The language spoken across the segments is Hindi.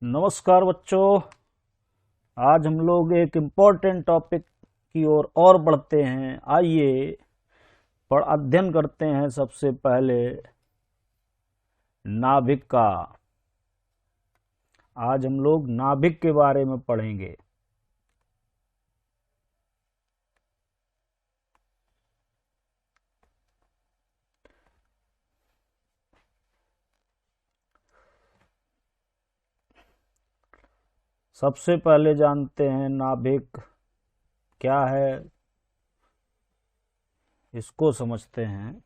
नमस्कार बच्चों। आज हम लोग एक इम्पोर्टेंट टॉपिक की ओर और बढ़ते हैं। आइए पर अध्ययन करते हैं सबसे पहले नाभिक का। आज हम लोग नाभिक के बारे में पढ़ेंगे। सबसे पहले जानते हैं नाभिक क्या है, इसको समझते हैं।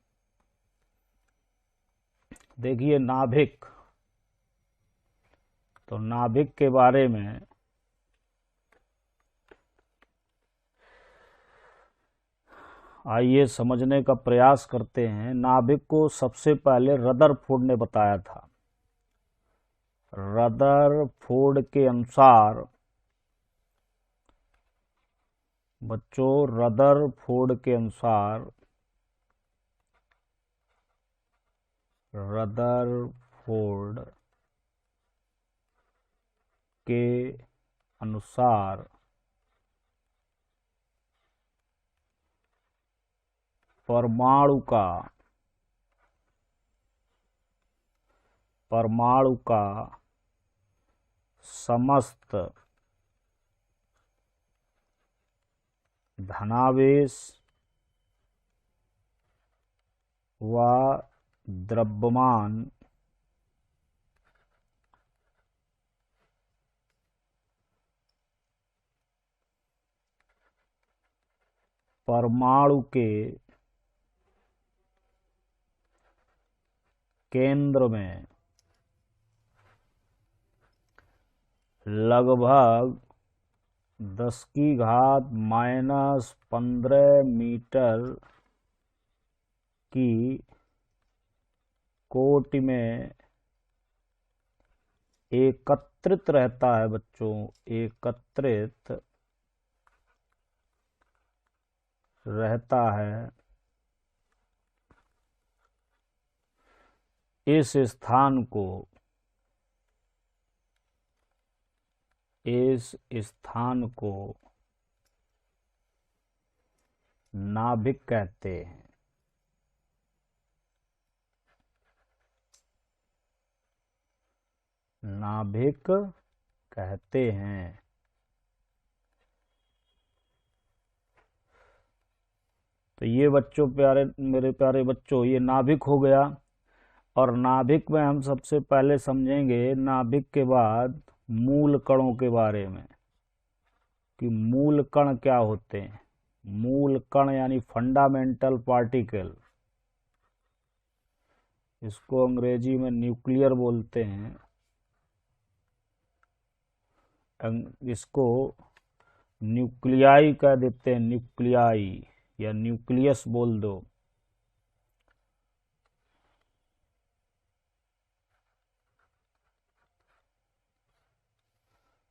देखिए नाभिक, तो नाभिक के बारे में आइए समझने का प्रयास करते हैं। नाभिक को सबसे पहले रदरफोर्ड ने बताया था। रदरफोर्ड के अनुसार बच्चों, रदरफोर्ड के अनुसार रदरफोर्ड के अनुसार परमाणु का समस्त धनावेश व द्रव्यमान परमाणु के केंद्र में लगभग 10⁻⁻15 मीटर की कोटि में एकत्रित रहता है। बच्चों, एकत्रित रहता है। इस स्थान को नाभिक कहते हैं। नाभिक कहते हैं। तो ये बच्चों, मेरे प्यारे बच्चों, ये नाभिक हो गया। और नाभिक में हम सबसे पहले समझेंगे नाभिक के बाद मूल कणों के बारे में कि मूल कण क्या होते हैं। मूल कण यानी फंडामेंटल पार्टिकल, इसको अंग्रेजी में न्यूक्लियर बोलते हैं। इसको न्यूक्लियाई कह देते हैं, न्यूक्लियाई या न्यूक्लियस बोल दो।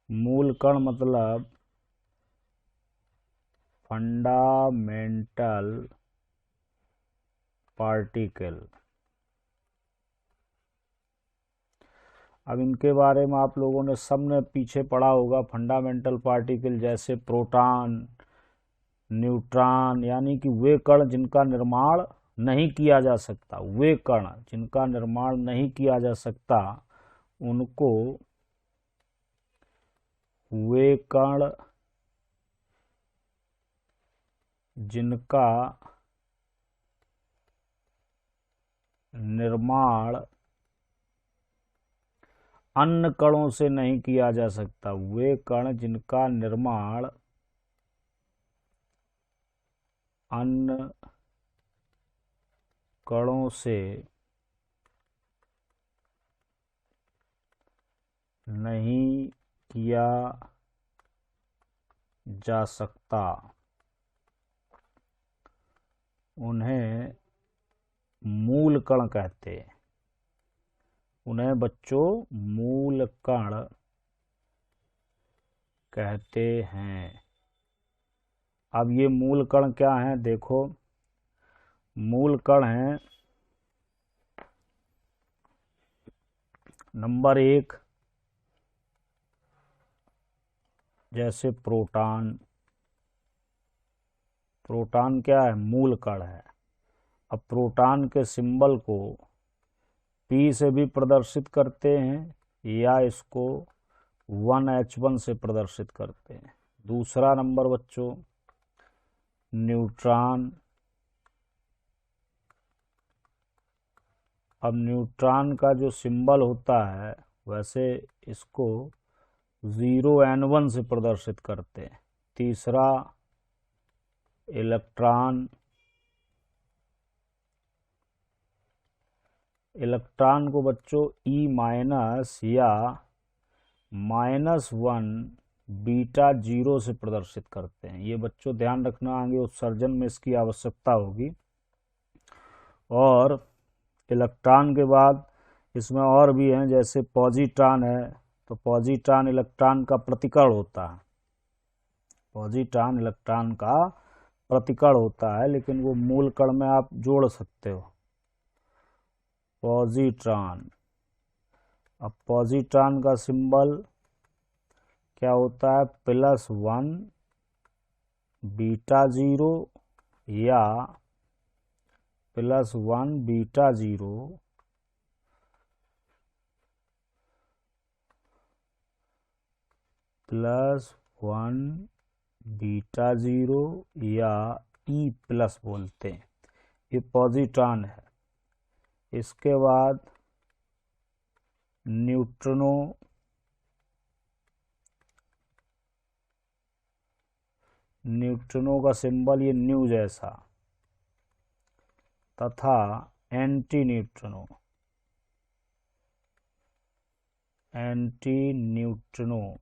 मूल कण मतलब फंडामेंटल पार्टिकल। अब इनके बारे में आप लोगों ने सबने पीछे पढ़ा होगा। फंडामेंटल पार्टिकल जैसे प्रोटॉन, न्यूट्रॉन, यानी कि वे कण जिनका निर्माण नहीं किया जा सकता, वे कण जिनका निर्माण नहीं किया जा सकता, उनको वे कण जिनका निर्माण अन्य कणों से नहीं किया जा सकता, वे कण जिनका निर्माण अन्य कणों से नहीं किया जा सकता, उन्हें मूल कण कहते हैं। उन्हें बच्चों मूल कण कहते हैं। अब ये मूल कण क्या हैं? देखो, मूल कण हैं नंबर 1 जैसे प्रोटॉन, प्रोटॉन क्या है, मूल कण है। अब प्रोटॉन के सिंबल को P से भी प्रदर्शित करते हैं या इसको 1H1 से प्रदर्शित करते हैं। दूसरा नंबर बच्चों, न्यूट्रॉन। अब न्यूट्रॉन का जो सिंबल होता है वैसे इसको 0N1 से प्रदर्शित करते हैं। तीसरा इलेक्ट्रॉन, इलेक्ट्रॉन को बच्चों E- या -1 बीटा 0 से प्रदर्शित करते हैं। ये बच्चों ध्यान रखना, आगे उत्सर्जन में इसकी आवश्यकता होगी। और इलेक्ट्रॉन के बाद इसमें और भी हैं, जैसे पॉजिट्रॉन है, तो पॉजिट्रॉन इलेक्ट्रॉन का प्रतिकर्ण होता है। पॉजिट्रॉन इलेक्ट्रॉन का प्रतिकर्ण होता है, लेकिन वो मूल कण में आप जोड़ सकते हो, पॉजिट्रॉन। अब पॉजिट्रॉन का सिंबल क्या होता है, +1 बीटा 0 या +1 बीटा 0 +1 बीटा 0 या E+ बोलते हैं। ये पॉजिट्रॉन है। इसके बाद न्यूट्रिनो, न्यूट्रिनो का सिंबल ये न्यू जैसा, तथा एंटी न्यूट्रिनो, एंटी न्यूट्रिनो,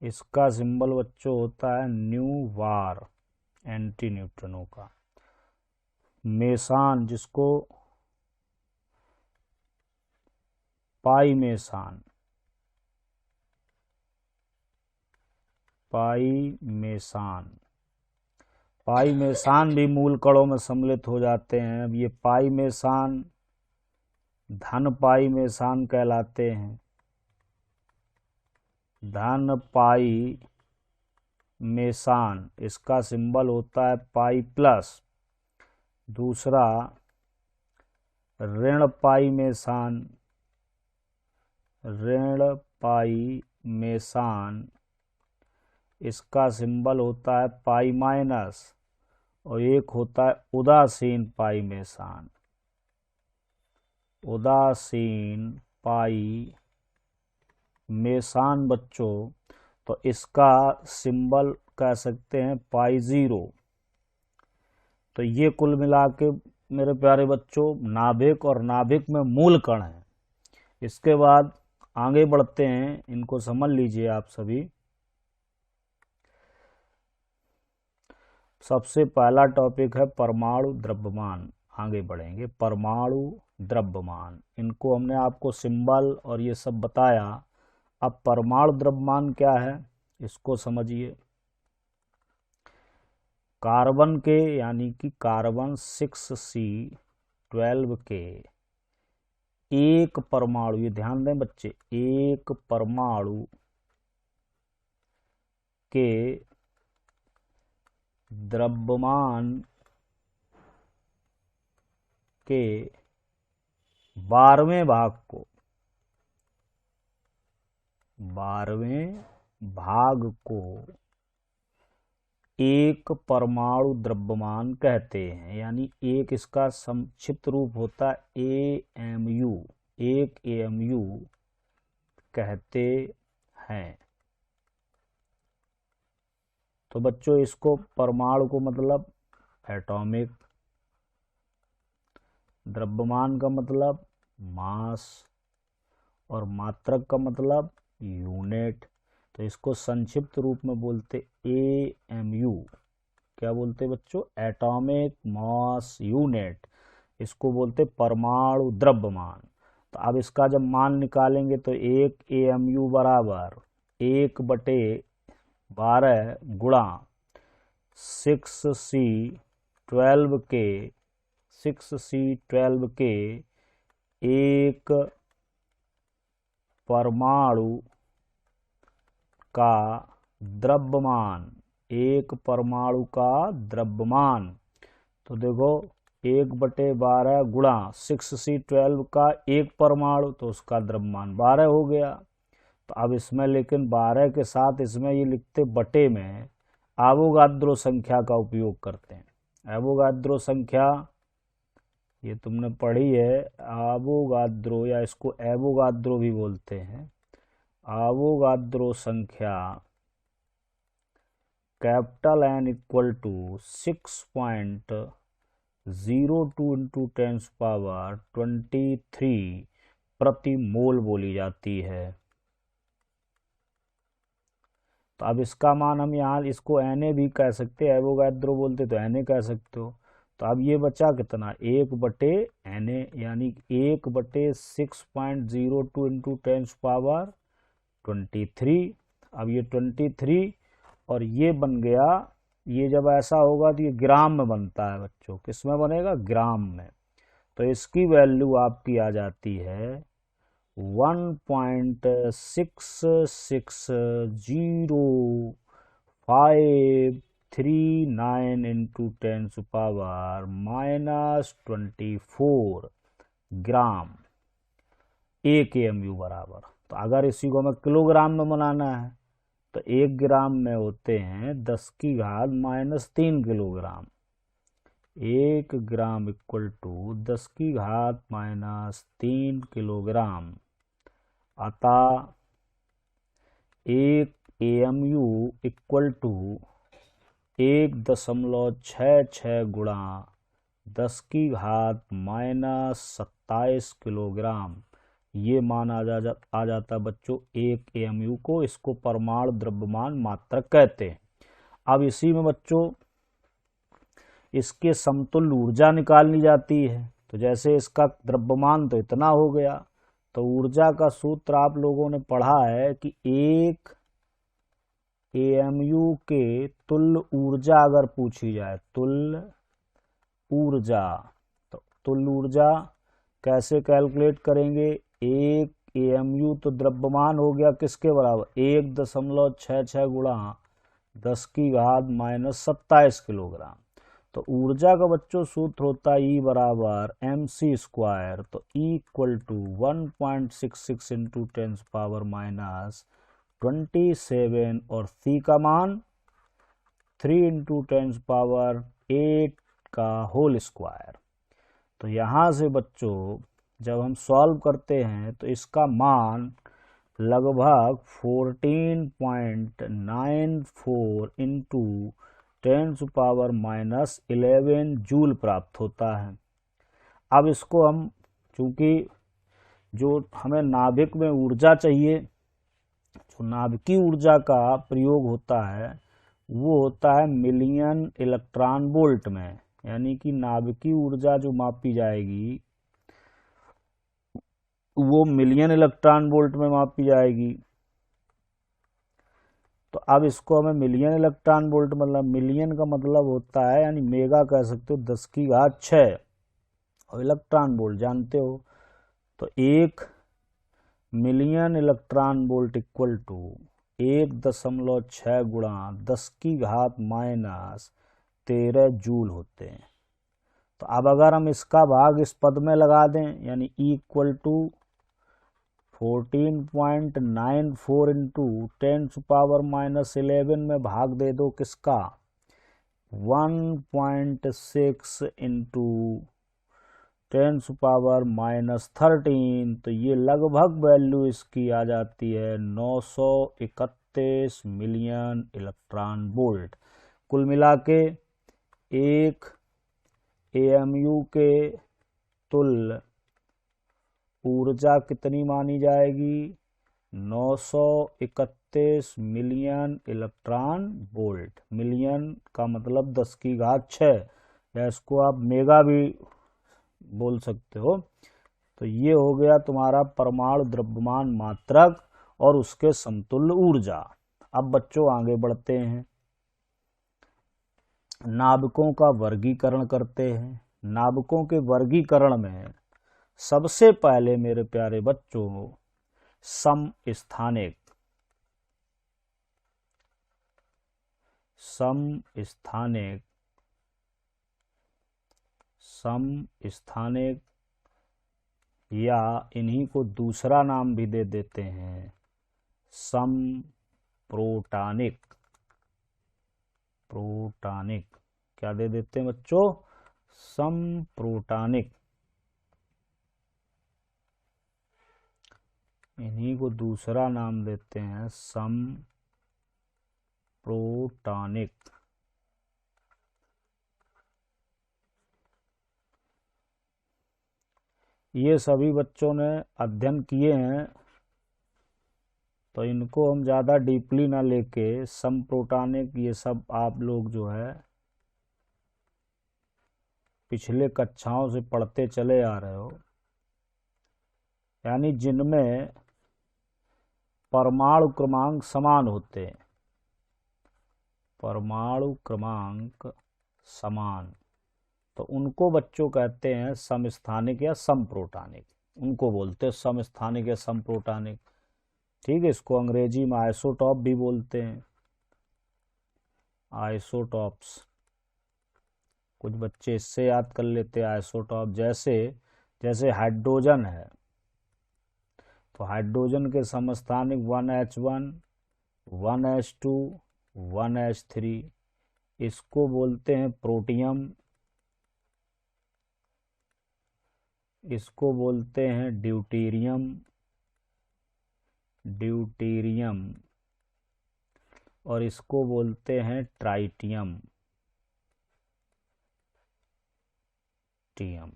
इसका सिंबल बच्चों होता है न्यू वार, एंटी न्यूट्रिनो का। मेसान, जिसको पाई मेसान, पाई मेसान, पाई मेसान भी मूल कणों में सम्मिलित हो जाते हैं। अब ये पाई मेसान धन पाई मेसान कहलाते हैं। धन पाई मेसान, इसका सिंबल होता है पाई+। दूसरा ऋण पाई मेसान, ऋण पाई मेसान, इसका सिंबल होता है पाई-। और एक होता है उदासीन पाई मेसान, उदासीन पाई मेसान बच्चों, तो इसका सिंबल कह सकते हैं पाई-0। तो ये कुल मिला के मेरे प्यारे बच्चों नाभिक और नाभिक में मूल कण है। इसके बाद आगे बढ़ते हैं, इनको समझ लीजिए आप सभी। सबसे पहला टॉपिक है परमाणु द्रव्यमान। आगे बढ़ेंगे, परमाणु द्रव्यमान, इनको हमने आपको सिंबल और ये सब बताया। अब परमाणु द्रव्यमान क्या है इसको समझिए। कार्बन के यानी कि कार्बन 6C12 के एक परमाणु, ये ध्यान दें बच्चे, एक परमाणु के द्रव्यमान के 12वें भाग को, 12वें भाग को एक परमाणु द्रव्यमान कहते हैं। यानी एक इसका संक्षिप्त रूप होता है AMU, एक AMU कहते हैं। तो बच्चों इसको परमाणु को मतलब एटॉमिक, द्रव्यमान का मतलब मास, और मात्रक का मतलब यूनिट। तो इसको संक्षिप्त रूप में बोलते AMU। क्या बोलते बच्चों, एटॉमिक मास यूनिट। इसको बोलते परमाणु द्रव्यमान। तो अब इसका जब मान निकालेंगे तो एक AMU बराबर 1/12 गुणा 6C12 के, 6C12 के एक परमाणु का द्रव्यमान, एक परमाणु का द्रव्यमान। तो देखो 1/12 गुणा 6C12 का एक परमाणु, तो उसका द्रव्यमान 12 हो गया। तो अब इसमें लेकिन 12 के साथ इसमें ये लिखते बटे में एवोगाद्रो संख्या का उपयोग करते हैं। एवोगाद्रो संख्या ये तुमने पढ़ी है, एवोगाद्रो या इसको एवोगाद्रो भी बोलते हैं। एवोगाद्रो संख्या capital N equal to 6.02 into 10⁻23 प्रति मोल बोली जाती है। तो अब इसका मान हम यहाँ इसको Na भी कह सकते हैं, एवोगाद्रो बोलते तो Na कह सकते हो। तो अब ये बचा कितना, 1/Na, यानी 1/6.02 इंटू 10⁻23। अब ये 23 और ये बन गया, ये जब ऐसा होगा तो ये ग्राम में बनता है बच्चों, किस में बनेगा, ग्राम में। तो इसकी वैल्यू आपकी आ जाती है 1.660,539 इंटू 10⁻24 ग्राम 1 AMU बराबर। तो अगर इसी को हमें किलोग्राम में बनाना है तो 1 ग्राम में होते हैं 10⁻³ kilogram. 1 gram equal to 10⁻³ kilogram. अतः 1 AMU इक्वल टू 1.66 गुणा 10⁻27 किलोग्राम, ये मान आ जाता बच्चों 1 AMU को। इसको परमाणु द्रव्यमान मात्रक कहते हैं। अब इसी में बच्चों इसके समतुल्य ऊर्जा निकालनी जाती है। तो जैसे इसका द्रव्यमान तो इतना हो गया, तो ऊर्जा का सूत्र आप लोगों ने पढ़ा है कि 1 AMU के तुल्य ऊर्जा अगर पूछी जाए, तुल्य ऊर्जा, तो तुल्य ऊर्जा कैसे कैलकुलेट करेंगे। 1 AMU तो द्रव्यमान हो गया किसके बराबर, 1.66 गुणा 10⁻27 किलोग्राम। तो ऊर्जा का बच्चों सूत्र होता है E बराबर mc²। तो E इक्वल टू 1.66 इंटू 10⁻27 और C का मान 3 इंटू 10⁻8 का होल स्क्वायर। तो यहाँ से बच्चों जब हम सॉल्व करते हैं तो इसका मान लगभग 14.94 इंटू 10⁻11 जूल प्राप्त होता है। अब इसको हम, चूंकि जो हमें नाभिक में ऊर्जा चाहिए, जो नाभिकीय ऊर्जा का प्रयोग होता है वो होता है मिलियन इलेक्ट्रॉन वोल्ट में, यानी कि नाभिकीय ऊर्जा जो मापी जाएगी वो मिलियन इलेक्ट्रॉन वोल्ट में मापी जाएगी। तो अब इसको हमें मिलियन इलेक्ट्रॉन वोल्ट, मतलब मिलियन का मतलब होता है, यानी मेगा कह सकते हो 10⁶, और इलेक्ट्रॉन वोल्ट जानते हो। तो 1 million electron volt equal to 1.6 गुणा 10⁻13 जूल होते हैं। तो अब अगर हम इसका भाग इस पद में लगा दें, यानी E इक्वल टू 14.94 इंटू 10⁻11 में भाग दे दो किसका, 1.6 इंटू 10⁻13, तो ये लगभग वैल्यू इसकी आ जाती है 931 मिलियन इलेक्ट्रॉन वोल्ट। कुल मिला के 1 AMU के तुल्य ऊर्जा कितनी मानी जाएगी, 931 मिलियन इलेक्ट्रॉन वोल्ट। मिलियन का मतलब 10⁶, या इसको आप मेगा भी बोल सकते हो। तो ये हो गया तुम्हारा परमाणु द्रव्यमान मात्रक और उसके समतुल्य ऊर्जा। अब बच्चों आगे बढ़ते हैं, नाभिकों का वर्गीकरण करते हैं। नाभिकों के वर्गीकरण में सबसे पहले मेरे प्यारे बच्चों समस्थानिक, समस्थानिक, समस्थानिक, या इन्हीं को दूसरा नाम भी दे देते हैं समप्रोटानिक, प्रोटानिक, क्या दे देते हैं बच्चों? समप्रोटानिक, इन्हीं को दूसरा नाम देते हैं समप्रोटानिक। ये सभी बच्चों ने अध्ययन किए हैं, तो इनको हम ज़्यादा डीपली ना लेके समप्रोटानिक ये सब आप लोग जो है पिछले कक्षाओं से पढ़ते चले आ रहे हो, यानी जिनमें परमाणु क्रमांक समान होते हैं, परमाणु क्रमांक समान, तो उनको बच्चों कहते हैं समस्थानिक या समप्रोटानिक, उनको बोलते हैं समस्थानिक या समप्रोटानिक। ठीक है, इसको अंग्रेजी में आइसोटॉप भी बोलते हैं, आइसोटॉप्स। कुछ बच्चे इससे याद कर लेते हैं आइसोटॉप, जैसे जैसे हाइड्रोजन है, तो हाइड्रोजन के समस्थानिक 1H1, 1H2, 1H3, इसको बोलते हैं प्रोटियम, इसको बोलते हैं ड्यूटेरियम, ड्यूटेरियम, और इसको बोलते हैं ट्राइटियम, टियम।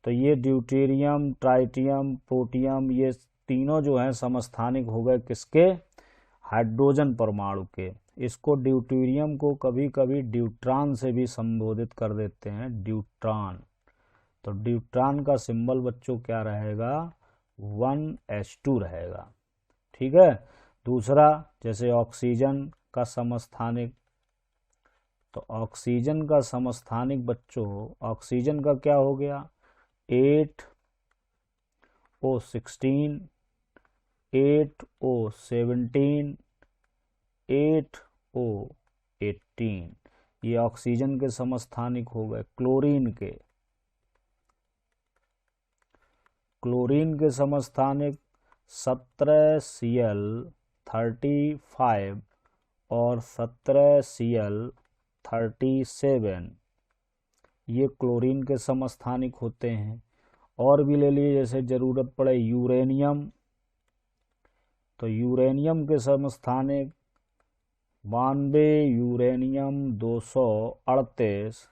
तो ये ड्यूटेरियम, ट्राइटियम, प्रोटियम, ये तीनों जो हैं समस्थानिक हो गए किसके? हाइड्रोजन परमाणु के। इसको ड्यूटेरियम को कभी कभी ड्यूट्रॉन से भी संबोधित कर देते हैं, ड्यूट्रॉन। तो ड्यूट्रॉन का सिंबल बच्चों क्या रहेगा? 1H2 रहेगा। ठीक है। दूसरा, जैसे ऑक्सीजन का समस्थानिक, तो ऑक्सीजन का समस्थानिक बच्चों, ऑक्सीजन का क्या हो गया? 8O16, 8O17, 8O18, ये ऑक्सीजन के समस्थानिक हो गए। क्लोरीन के, क्लोरीन के समस्थानिक 17Cl35 और 17Cl37, ये क्लोरीन के समस्थानिक होते हैं। और भी ले लिए, जैसे ज़रूरत पड़े यूरेनियम, तो यूरेनियम के समस्थानिक 92 यूरेनियम 238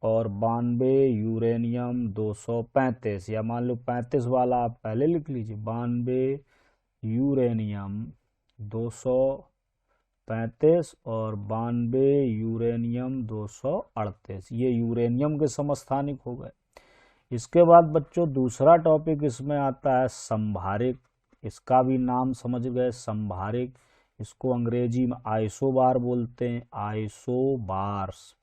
और 92 यूरेनियम 235, या मान लो 35 वाला आप पहले लिख लीजिए, 92 यूरेनियम 235 और 92 यूरेनियम 238, ये यूरेनियम के समस्थानिक हो गए। इसके बाद बच्चों दूसरा टॉपिक इसमें आता है संभारिक, इसका भी नाम समझ गए, संभारिक। इसको अंग्रेजी में आइसोबार बोलते हैं, आइसोबार्स।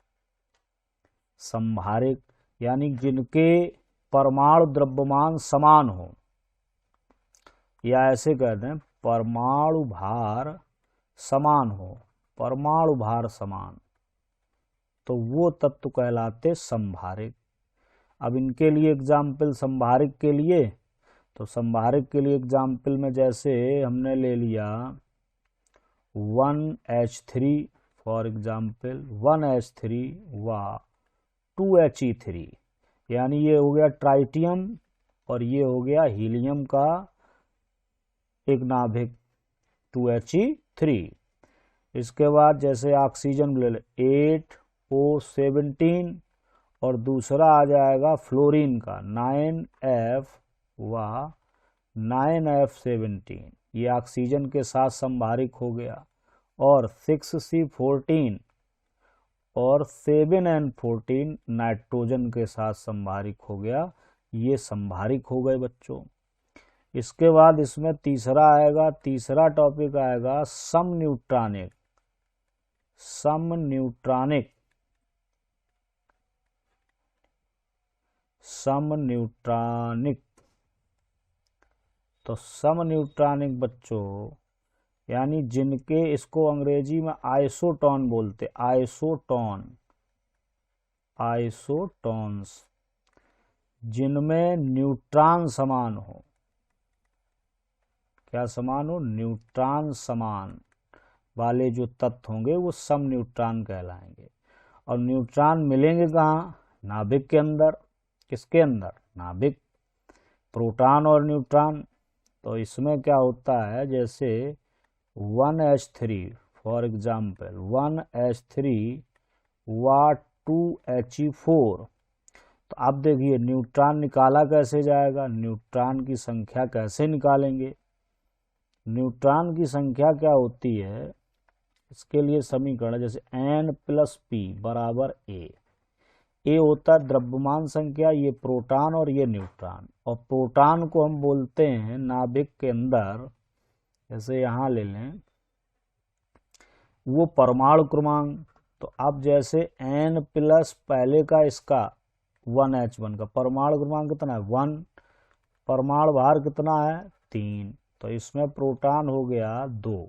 संभारिक यानी जिनके परमाणु द्रव्यमान समान हो, या ऐसे कहते हैं परमाणु भार समान हो, परमाणु भार समान, तो वो तत्व कहलाते संभारिक। अब इनके लिए एग्जाम्पल संभारिक के लिए, तो संभारिक के लिए एग्जाम्पल में जैसे हमने ले लिया 1H3 फॉर एग्जाम्पल, 1H3 व 2He3, यानी ये हो गया ट्राइटियम और ये हो गया हीलियम का एक नाभिक 2He3। इसके बाद जैसे ऑक्सीजन ले ले 8O17 और दूसरा आ जाएगा फ्लोरीन का 9F व 9F17, ये ऑक्सीजन के साथ संभारिक हो गया। और 6C14 और 7N14 नाइट्रोजन के साथ संभारिक हो गया, ये संभारिक हो गए बच्चों। इसके बाद इसमें तीसरा आएगा, तीसरा टॉपिक आएगा समन्यूट्रॉनिक, समन्यूट्रॉनिक, समन्यूट्रॉनिक, तो सम न्यूट्रॉनिक बच्चों यानी जिनके, इसको अंग्रेजी में आइसोटोन बोलते, आइसोटोन्स, जिनमें न्यूट्रॉन समान हो। क्या समान हो? न्यूट्रॉन समान वाले जो तत्व होंगे वो सम न्यूट्रॉन कहलाएंगे। और न्यूट्रॉन मिलेंगे कहाँ? नाभिक के अंदर। किसके अंदर? नाभिक। प्रोटॉन और न्यूट्रॉन। तो इसमें क्या होता है, जैसे 1H3 फॉर एग्जाम्पल 1H3 व 2He4। तो अब देखिए न्यूट्रॉन निकाला कैसे जाएगा, न्यूट्रॉन की संख्या कैसे निकालेंगे। न्यूट्रॉन की संख्या क्या होती है, इसके लिए समीकरण जैसे N+P बराबर ए होता है द्रव्यमान संख्या, ये प्रोटॉन और ये न्यूट्रॉन। और प्रोटॉन को हम बोलते हैं नाभिक के अंदर, जैसे यहाँ ले लें वो परमाणु क्रमांक। तो अब जैसे N प्लस पहले का इसका 1H1 का परमाणु क्रमांक कितना है? 1। परमाणु भार कितना है? 3। तो इसमें प्रोटॉन हो गया 2।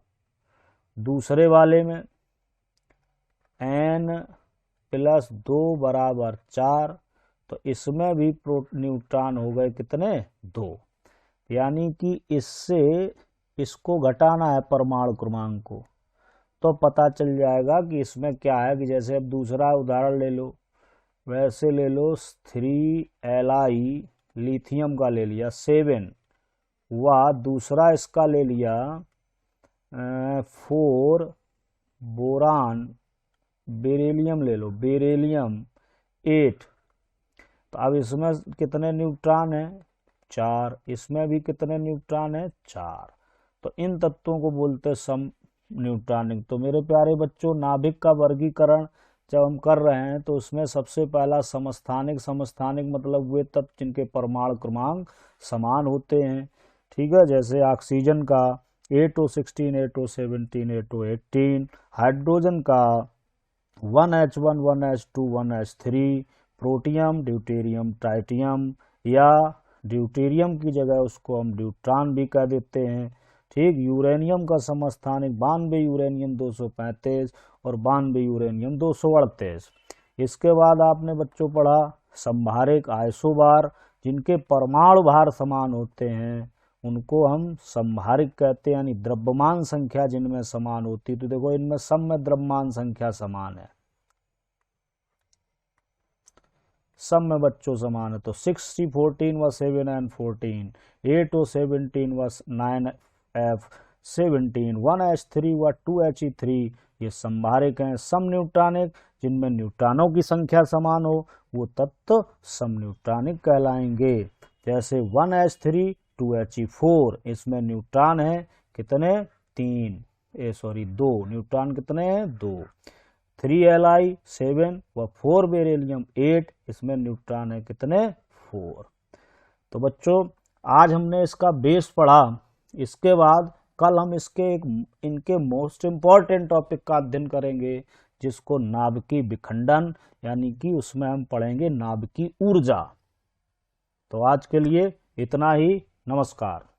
दूसरे वाले में N+2 बराबर 4। तो इसमें भी न्यूट्रॉन हो गए कितने? 2। यानी कि इससे इसको घटाना है परमाणु क्रमांक को, तो पता चल जाएगा कि इसमें क्या है। कि जैसे अब दूसरा उदाहरण ले लो, वैसे ले लो 3Li लिथियम का ले लिया 7, व दूसरा इसका ले लिया 4 बोरान बेरिलियम ले लो, बेरिलियम 8। तो अब इसमें कितने न्यूट्रॉन है? 4। इसमें भी कितने न्यूट्रॉन है? 4। तो इन तत्वों को बोलते हैं सम न्यूट्रॉनिक। तो मेरे प्यारे बच्चों, नाभिक का वर्गीकरण जब हम कर रहे हैं तो उसमें सबसे पहला समस्थानिक। समस्थानिक मतलब वे तत्व जिनके परमाणु क्रमांक समान होते हैं। ठीक है, जैसे ऑक्सीजन का 8O16 8O17 8O18, हाइड्रोजन का 1H1 1H2 1H3, protium deuterium tritium, या ड्यूटेरियम की जगह उसको हम ड्यूट्रॉन भी कह देते हैं। ठीक, यूरेनियम का समस्थानिक 92 यूरेनियम 235 और 92 यूरेनियम 238। इसके बाद आपने बच्चों पढ़ा संभारिक आइसोबार, जिनके परमाणु भार समान होते हैं उनको हम संभारिक कहते हैं, यानी द्रव्यमान संख्या जिनमें समान होती। तो देखो इनमें सब में द्रव्यमान संख्या समान है, सब में बच्चों समान है। तो 6C14 व 7N14, 8O17 व 9F17, 1H3 व 2He3 ये संभारिक हैं। सम न्यूट्रॉनिक जिनमें न्यूट्रॉनों की संख्या समान हो वो तत्व सम न्यूट्रॉनिक कहलाएंगे। जैसे 1H3 2He4, इसमें न्यूट्रॉन है कितने? 2 न्यूट्रॉन कितने हैं? 2। 3Li 7 व 4 बेरिलियम 8, इसमें न्यूट्रॉन है कितने? 4। तो बच्चों आज हमने इसका बेस पढ़ा। इसके बाद कल हम इनके मोस्ट इम्पॉर्टेंट टॉपिक का अध्ययन करेंगे, जिसको नाभिकीय विखंडन, यानी कि उसमें हम पढ़ेंगे नाभिकीय ऊर्जा। तो आज के लिए इतना ही। नमस्कार।